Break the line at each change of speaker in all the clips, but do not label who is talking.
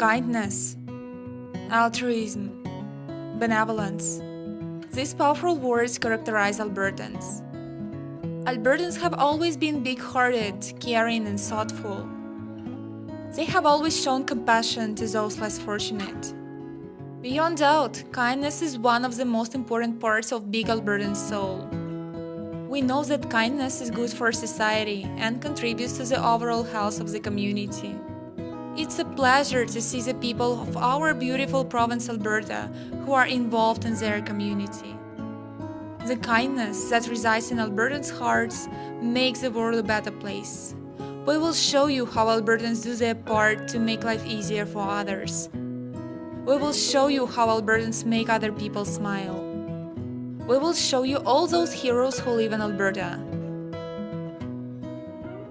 kindness, altruism, benevolence. These powerful words characterize Albertans. Albertans have always been big-hearted, caring, and thoughtful. They have always shown compassion to those less fortunate. Beyond doubt, kindness is one of the most important parts of big Albertan soul. We know that kindness is good for society and contributes to the overall health of the community. It's a pleasure to see the people of our beautiful province Alberta who are involved in their community. The kindness that resides in Albertans' hearts makes the world a better place. We will show you how Albertans do their part to make life easier for others. We will show you how Albertans make other people smile. We will show you all those heroes who live in Alberta.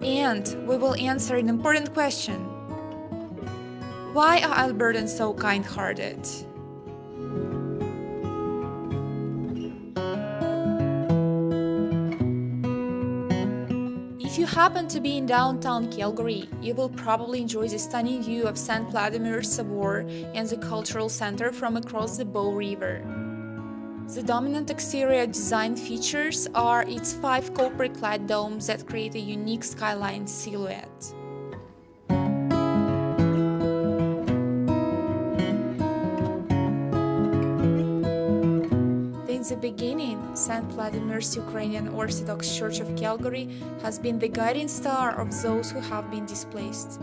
And we will answer an important question. Why are Albertans so kind-hearted? If you happen to be in downtown Calgary, you will probably enjoy the stunning view of St. Vladimir Sobor and the cultural center from across the Bow River. The dominant exterior design features are its 5 copper-clad domes that create a unique skyline silhouette. Since the beginning, St. Vladimir's Ukrainian Orthodox Church of Calgary has been the guiding star of those who have been displaced.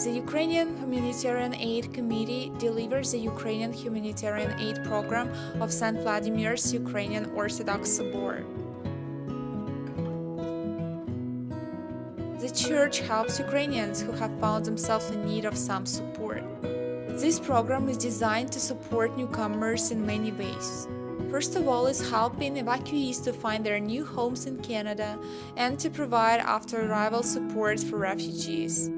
The Ukrainian Humanitarian Aid Committee delivers the Ukrainian Humanitarian Aid Program of St. Vladimir's Ukrainian Orthodox Sobor. The church helps Ukrainians who have found themselves in need of some support. This program is designed to support newcomers in many ways. First of all is helping evacuees to find their new homes in Canada and to provide after-arrival support for refugees.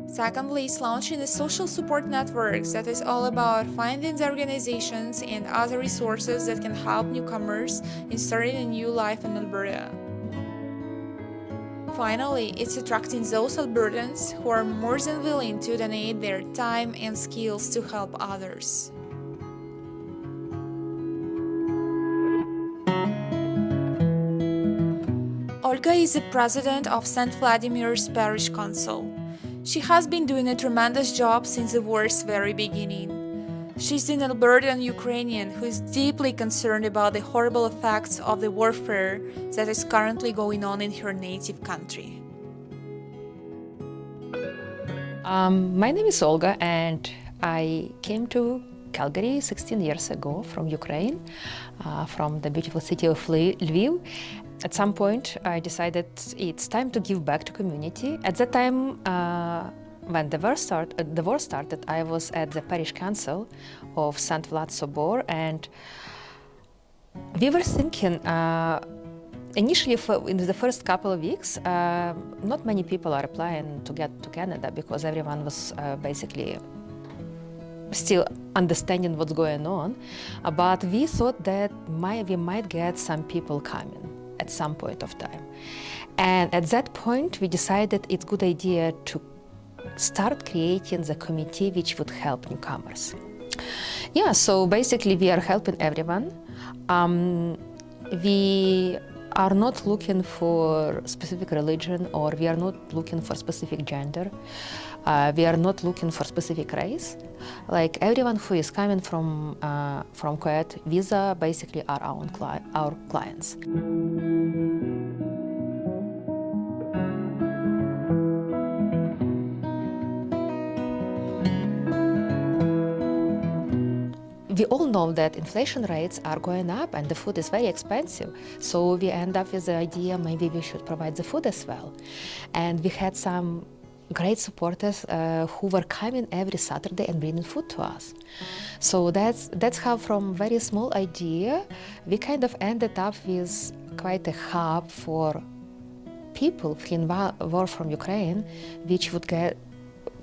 Secondly, is launching a social support network that is all about finding the organizations and other resources that can help newcomers in starting a new life in Alberta. Finally, it's attracting those Albertans who are more than willing to donate their time and skills to help others. Olga is the president of St. Vladimir's Parish Council. She has been doing a tremendous job since the war's very beginning. She's an Albertan Ukrainian who is deeply concerned about the horrible effects of the warfare that is currently going on in her native country.
My name is Olga and I came to Calgary 16 years ago from Ukraine, from the beautiful city of Lviv. At some point, I decided it's time to give back to community. At that time, when the war started, I was at the parish council of St. Vlad Sobor, and we were thinking, initially in the first couple of weeks, not many people are applying to get to Canada because everyone was basically still understanding what's going on. But we thought that we might get some people coming at some point of time. And at that point, we decided it's a good idea to start creating the committee which would help newcomers. Yeah, so basically we are helping everyone. We are not looking for specific religion, or we are not looking for specific gender. We are not looking for specific race. Like everyone who is coming from Kuwait, visa basically are our clients. We all know that inflation rates are going up and the food is very expensive. So we end up with the idea maybe we should provide the food as well. And we had some great supporters who were coming every Saturday and bringing food to us. So that's how from very small idea, we kind of ended up with quite a hub for people fleeing war from Ukraine, which would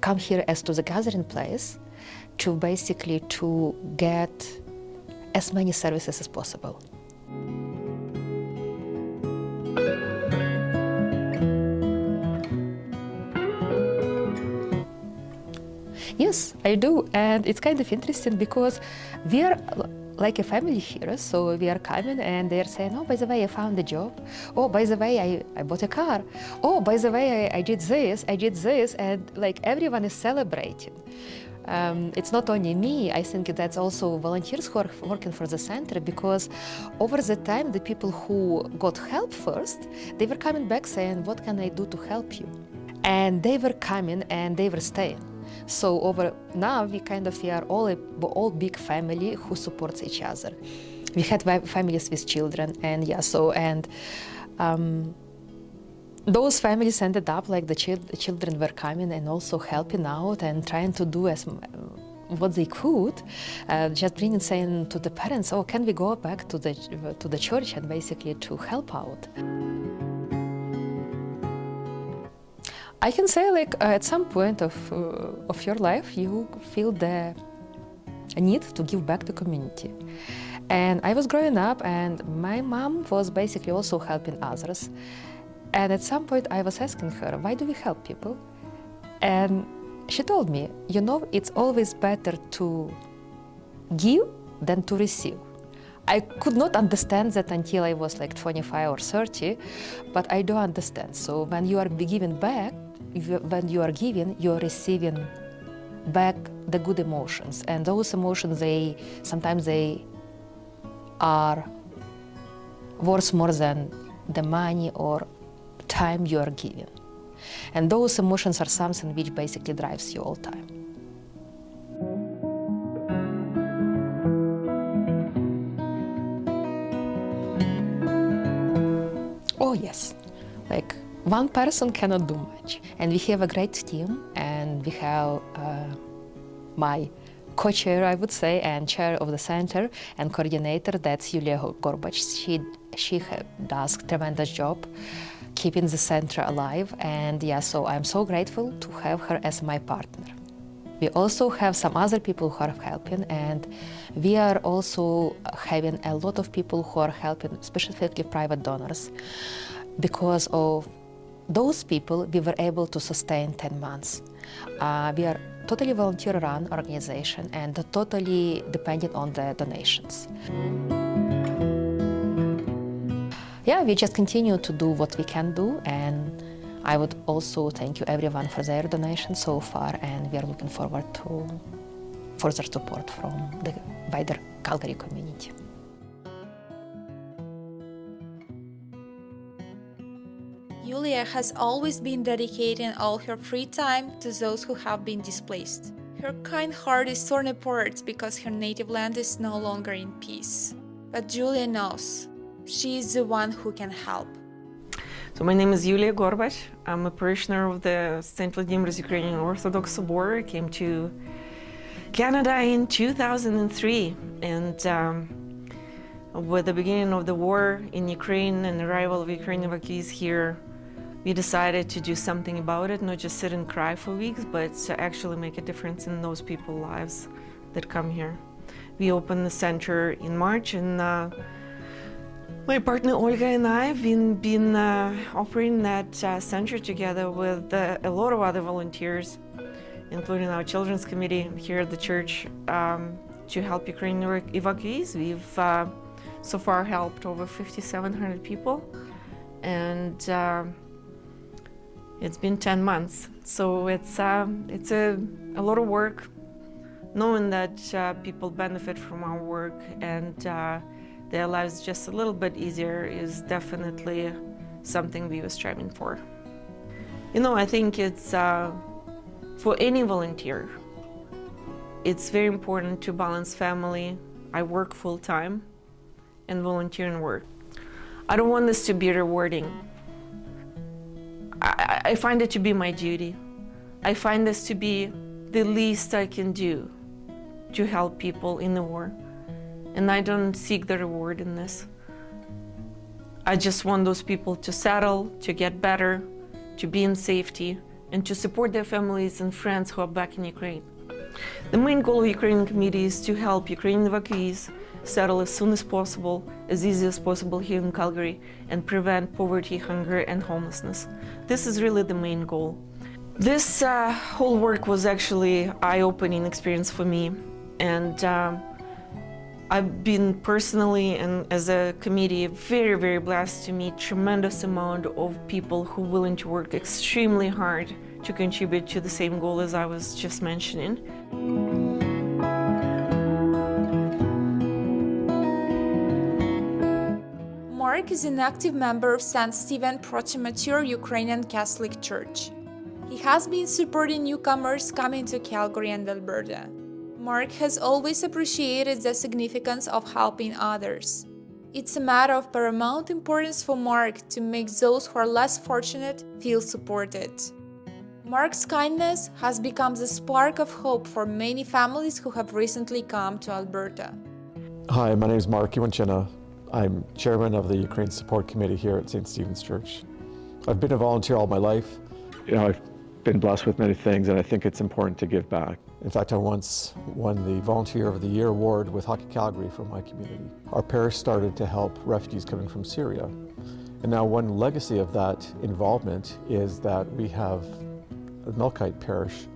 come here as to the gathering place to basically to get as many services as possible. Yes, I do, and it's kind of interesting because we are like a family here, so we are coming and they're saying, oh, by the way, I found a job. Oh, by the way, I bought a car. Oh, by the way, I did this, and like everyone is celebrating. It's not only me, I think that's also volunteers who are working for the center, because over the time, the people who got help first, they were coming back saying, what can I do to help you? And they were coming and they were staying. So over now, we are all big family who supports each other. We had families with children, and those families ended up like the children were coming and also helping out and trying to do what they could, just saying to the parents, oh, can we go back to the church and basically to help out. I can say, like, at some point of your life, you feel the need to give back to community. And I was growing up, and my mom was basically also helping others. And at some point, I was asking her, why do we help people? And she told me, you know, it's always better to give than to receive. I could not understand that until I was like 25 or 30, but I do understand. So when you are giving back, when you are giving, you are receiving back the good emotions. And those emotions, sometimes they are worth more than the money or time you are giving. And those emotions are something which basically drives you all the time. Oh yes, like one person cannot do much. And we have a great team, and we have my co-chair, I would say, and chair of the center and coordinator, that's Yulia Gorbach. She does a tremendous job keeping the center alive, and so I'm so grateful to have her as my partner. We also have some other people who are helping, and we are also having a lot of people who are helping, specifically private donors. Because of those people, we were able to sustain 10 months. We are totally volunteer-run organization and totally dependent on the donations. Yeah, we just continue to do what we can do, and I would also thank you everyone for their donations so far, and we are looking forward to further support from the wider Calgary community.
Yulia has always been dedicating all her free time to those who have been displaced. Her kind heart is torn apart because her native land is no longer in peace. But Julia knows she is the one who can help.
So my name is Yulia Gorbach. I'm a parishioner of the St. Vladimir's Ukrainian Orthodox Sobor. I came to Canada in 2003, and with the beginning of the war in Ukraine and the arrival of Ukrainian evacuees here, we decided to do something about it, not just sit and cry for weeks, but to actually make a difference in those people's lives that come here. We opened the center in March, and my partner Olga and I have been operating that center together with a lot of other volunteers, including our children's committee here at the church, to help Ukrainian evacuees. We've so far helped over 5,700 people, and it's been 10 months. So it's a lot of work, knowing that people benefit from our work and their lives just a little bit easier is definitely something we were striving for. You know, I think it's for any volunteer, it's very important to balance family. I work full-time and volunteering work. I don't want this to be rewarding. I find it to be my duty. I find this to be the least I can do to help people in the war. And I don't seek the reward in this. I just want those people to settle, to get better, to be in safety, and to support their families and friends who are back in Ukraine. The main goal of Ukrainian committee is to help Ukrainian evacuees settle as soon as possible, as easy as possible here in Calgary, and prevent poverty, hunger, and homelessness. This is really the main goal. This whole work was actually an eye-opening experience for me, and I've been personally and as a committee very, very blessed to meet tremendous amount of people who are willing to work extremely hard to contribute to the same goal as I was just mentioning.
Mark is an active member of St. Stephen Proto-Mature Ukrainian Catholic Church. He has been supporting newcomers coming to Calgary and Alberta. Mark has always appreciated the significance of helping others. It's a matter of paramount importance for Mark to make those who are less fortunate feel supported. Mark's kindness has become the spark of hope for many families who have recently come to Alberta.
Hi, my name is Mark Iwanchina. I'm chairman of the Ukraine Support Committee here at St. Stephen's Church. I've been a volunteer all my life. I've been blessed with many things, and I think it's important to give back. In fact, I once won the Volunteer of the Year award with Hockey Calgary for my community. Our parish started to help refugees coming from Syria. And now one legacy of that involvement is that we have a Melkite parish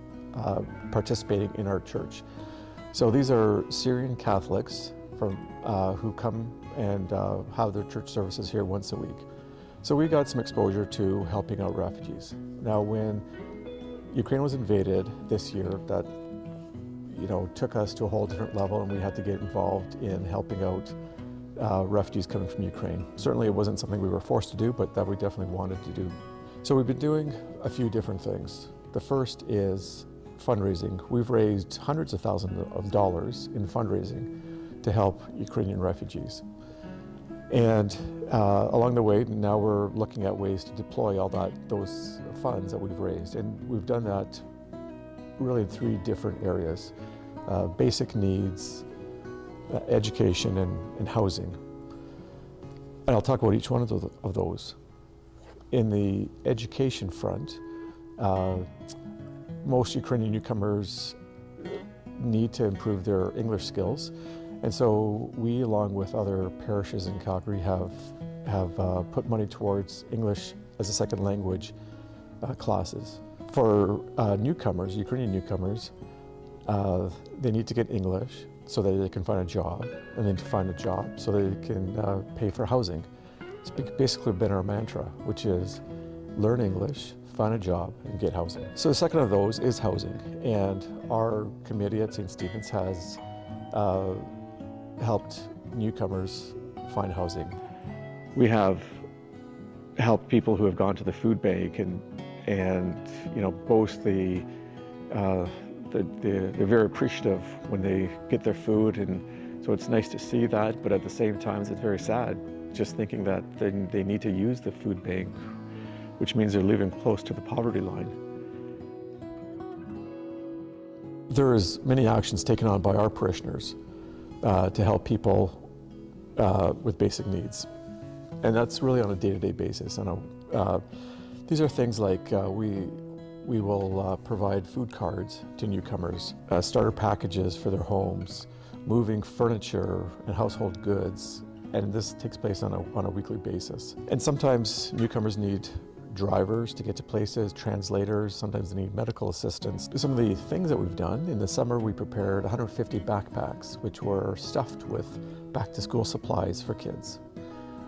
participating in our church. So these are Syrian Catholics who come and have their church services here once a week. So we got some exposure to helping out refugees. Now when Ukraine was invaded this year, that took us to a whole different level, and we had to get involved in helping out refugees coming from Ukraine. Certainly it wasn't something we were forced to do, but that we definitely wanted to do. So we've been doing a few different things. The first is fundraising. We've raised hundreds of thousands of dollars in fundraising to help Ukrainian refugees. And along the way, now we're looking at ways to deploy all those funds that we've raised. And we've done that really in three different areas: basic needs, education, and housing. And I'll talk about each one of those. In the education front, most Ukrainian newcomers need to improve their English skills. And so we, along with other parishes in Calgary, have put money towards English as a second language classes. For newcomers, Ukrainian newcomers, they need to get English so that they can find a job, and then to find a job so that they can pay for housing. It's basically been our mantra, which is learn English, find a job, and get housing. So the second of those is housing, and our committee at St. Stephen's has helped newcomers find housing. We have helped people who have gone to the food bank and boast they're very appreciative when they get their food, and so it's nice to see that, but at the same time it's very sad just thinking that they need to use the food bank, which means they're living close to the poverty line. There's many actions taken on by our parishioners to help people with basic needs. And that's really on a day-to-day basis. These are things like we will provide food cards to newcomers, starter packages for their homes, moving furniture and household goods, and this takes place on a weekly basis. And sometimes newcomers need drivers to get to places, translators, sometimes they need medical assistance. Some of the things that we've done, in the summer we prepared 150 backpacks, which were stuffed with back-to-school supplies for kids.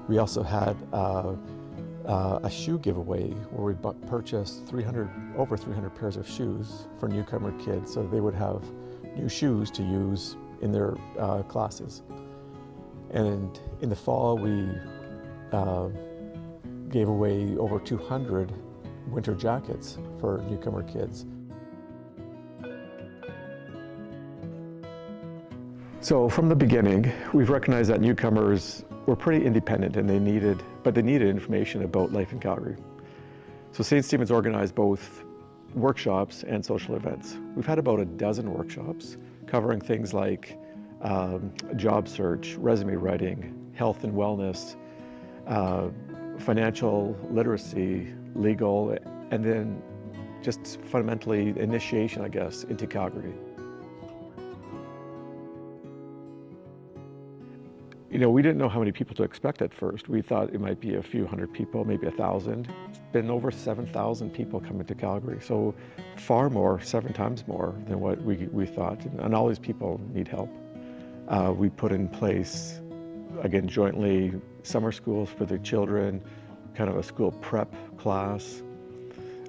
We also had a shoe giveaway where we purchased over 300 pairs of shoes for newcomer kids so they would have new shoes to use in their classes. And in the fall we gave away over 200 winter jackets for newcomer kids. So from the beginning, we've recognized that newcomers were pretty independent and they needed information about life in Calgary. So St. Stephen's organized both workshops and social events. We've had about a dozen workshops covering things like job search, resume writing, health and wellness, financial literacy, legal, and then just fundamentally initiation, I guess, into Calgary. We didn't know how many people to expect at first. We thought it might be a few hundred people, maybe 1,000. been over 7,000 people coming to Calgary. So far more, 7 times more than what we thought. And all these people need help. We put in place, again, jointly, summer schools for the children, kind of a school prep class.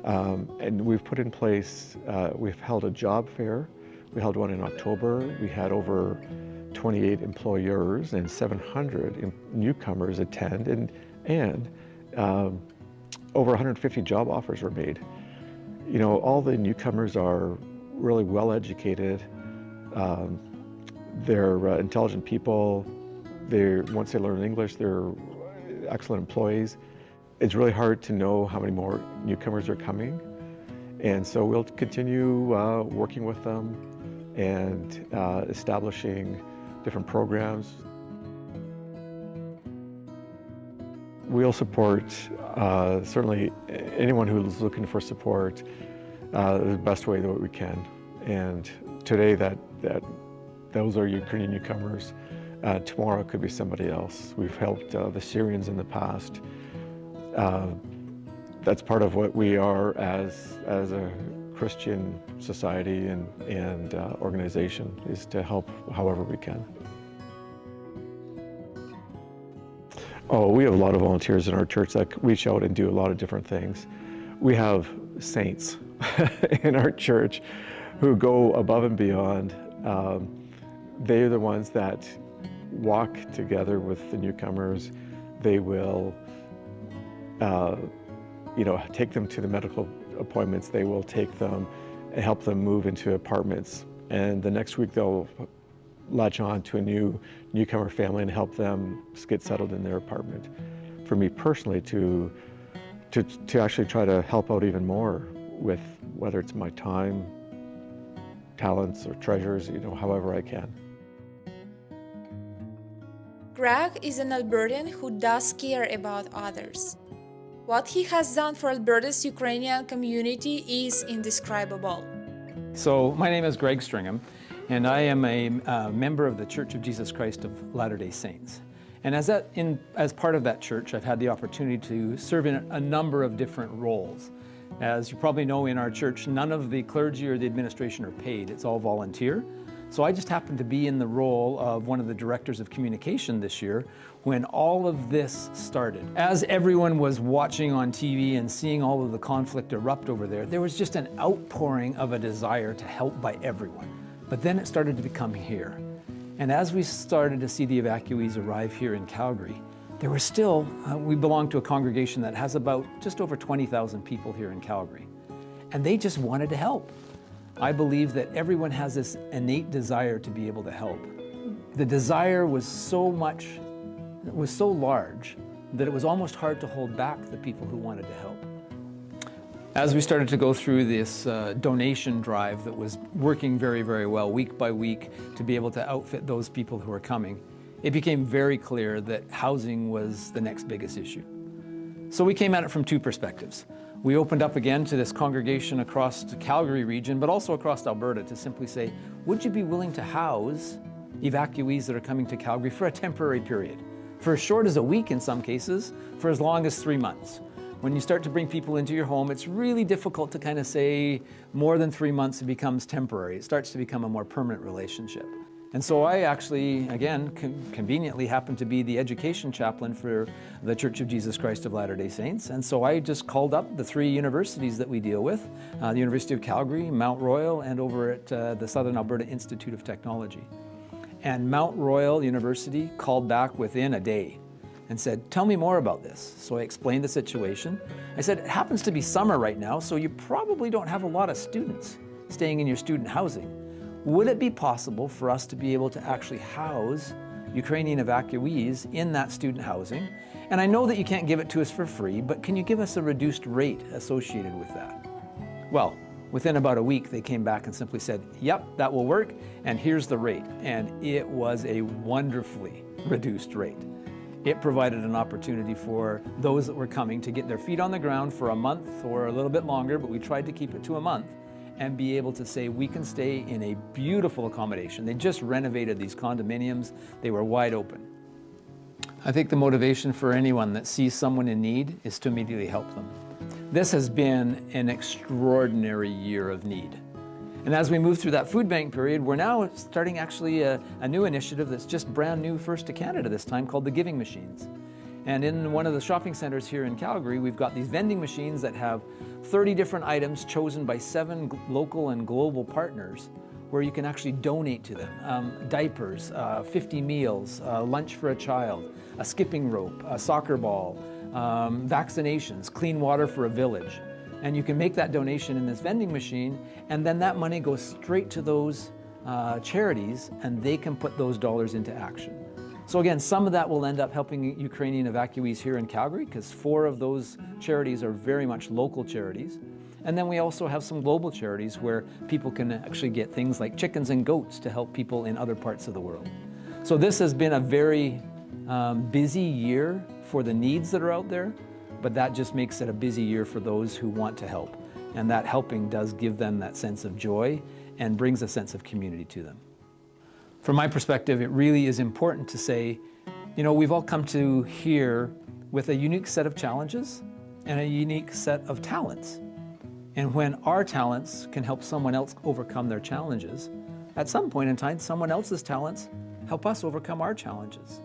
And we've put in place, we've held a job fair. We held one in October. We had over 28 employers and 700 newcomers attend, and over 150 job offers were made. You know, all the newcomers are really well educated. They're intelligent people. Once they learn English, they're excellent employees. It's really hard to know how many more newcomers are coming. And so we'll continue working with them and establishing different programs. We'll support certainly anyone who's looking for support the best way that we can. And today those are Ukrainian newcomers. Tomorrow it could be somebody else. We've helped the Syrians in the past. That's part of what we are as a Christian society and organization, is to help however we can. Oh, we have a lot of volunteers in our church that reach out and do a lot of different things. We have saints in our church who go above and beyond. They're the ones that walk together with the newcomers. They will take them to the medical appointments. They will take them and help them move into apartments. And the next week they'll latch on to a newcomer family and help them get settled in their apartment. For me personally, to actually try to help out even more with whether it's my time, talents, or treasures, however I can.
Greg is an Albertan who does care about others. What he has done for Alberta's Ukrainian community is indescribable.
So my name is Greg Stringham, and I am a member of the Church of Jesus Christ of Latter-day Saints. And as part of that church, I've had the opportunity to serve in a number of different roles. As you probably know, in our church, none of the clergy or the administration are paid. It's all volunteer. So I just happened to be in the role of one of the directors of communication this year when all of this started. As everyone was watching on TV and seeing all of the conflict erupt over there, there was just an outpouring of a desire to help by everyone. But then it started to become here. And as we started to see the evacuees arrive here in Calgary, there were still, we belong to a congregation that has about just over 20,000 people here in Calgary. And they just wanted to help. I believe that everyone has this innate desire to be able to help. The desire was so large that it was almost hard to hold back the people who wanted to help. As we started to go through this donation drive that was working very, very well week by week to be able to outfit those people who were coming, it became very clear that housing was the next biggest issue. So we came at it from two perspectives. We opened up again to this congregation across the Calgary region, but also across Alberta, to simply say, would you be willing to house evacuees that are coming to Calgary for a temporary period? For as short as a week in some cases, for as long as 3 months. When you start to bring people into your home, it's really difficult to kind of say more than 3 months it becomes temporary. It starts to become a more permanent relationship. And so I actually, again, conveniently happened to be the education chaplain for the Church of Jesus Christ of Latter-day Saints. And so I just called up the 3 universities that we deal with, the University of Calgary, Mount Royal, and over at the Southern Alberta Institute of Technology. And Mount Royal University called back within a day and said, tell me more about this. So I explained the situation. I said, it happens to be summer right now, so you probably don't have a lot of students staying in your student housing. Would it be possible for us to be able to actually house Ukrainian evacuees in that student housing? And I know that you can't give it to us for free, but can you give us a reduced rate associated with that? Well, within about a week, they came back and simply said, yep, that will work, and here's the rate. And it was a wonderfully reduced rate. It provided an opportunity for those that were coming to get their feet on the ground for a month or a little bit longer, but we tried to keep it to a month, and be able to say we can stay in a beautiful accommodation. They just renovated these condominiums. They were wide open. I think the motivation for anyone that sees someone in need is to immediately help them. This has been an extraordinary year of need. And as we move through that food bank period, we're now starting actually a new initiative that's just brand new, first to Canada this time, called the Giving Machines. And in one of the shopping centers here in Calgary, we've got these vending machines that have 30 different items chosen by 7 local and global partners, where you can actually donate to them. Diapers, 50 meals, lunch for a child, a skipping rope, a soccer ball, vaccinations, clean water for a village. And you can make that donation in this vending machine, and then that money goes straight to those charities, and they can put those dollars into action. So again, some of that will end up helping Ukrainian evacuees here in Calgary, because 4 of those charities are very much local charities. And then we also have some global charities where people can actually get things like chickens and goats to help people in other parts of the world. So this has been a very busy year for the needs that are out there, but that just makes it a busy year for those who want to help. And that helping does give them that sense of joy and brings a sense of community to them. From my perspective, it really is important to say, you know, we've all come to here with a unique set of challenges and a unique set of talents. And when our talents can help someone else overcome their challenges, at some point in time, someone else's talents help us overcome our challenges.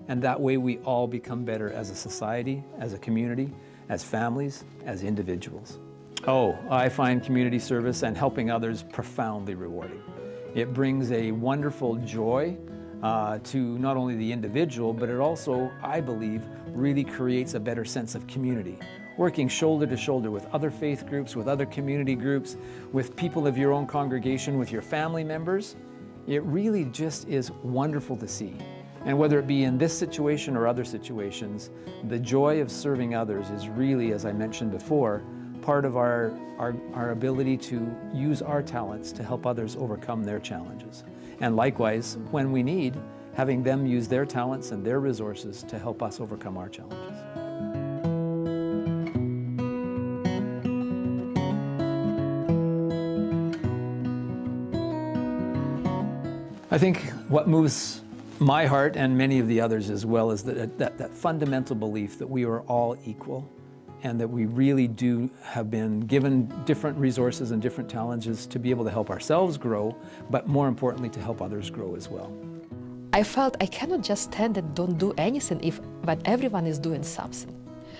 And that way we all become better as a society, as a community, as families, as individuals. Oh, I find community service and helping others profoundly rewarding. It brings a wonderful joy to not only the individual, but it also, I believe, really creates a better sense of community. Working shoulder to shoulder with other faith groups, with other community groups, with people of your own congregation, with your family members, it really just is wonderful to see. And whether it be in this situation or other situations, the joy of serving others is really, as I mentioned before, part of our ability to use our talents to help others overcome their challenges. And likewise, when we need, having them use their talents and their resources to help us overcome our challenges. I think what moves my heart and many of the others as well is that fundamental belief that we are all equal and that we really do have been given different resources and different challenges to be able to help ourselves grow, but more importantly to help others grow as well.
I felt I cannot just stand and don't do anything but everyone is doing something.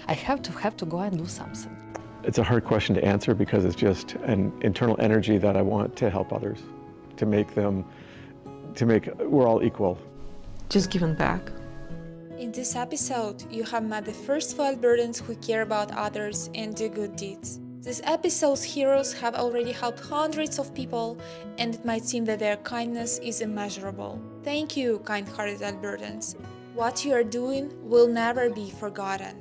I have to go and do something.
It's a hard question to answer because it's just an internal energy that I want to help others, we're all equal.
Just giving back.
In this episode, you have met the first 2 Albertans who care about others and do good deeds. This episode's heroes have already helped hundreds of people, and it might seem that their kindness is immeasurable. Thank you, kind-hearted Albertans. What you are doing will never be forgotten.